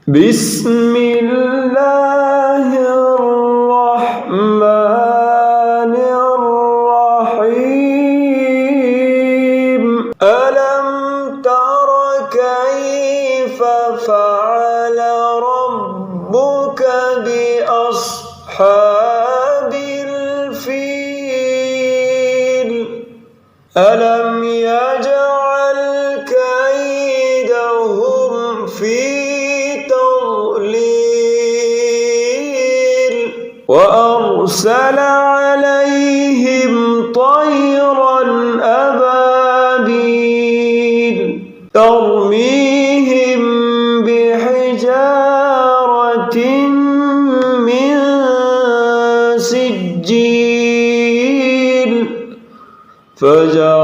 بسم الله الرحمن الرحيم ألم تر كيف فعل ربك بأصحاب الفيل ألم يجعل كيدهم في تضليل وأرسل عليهم طيرا أبابيل ترميهم بحجارة من سجيل فجعلهم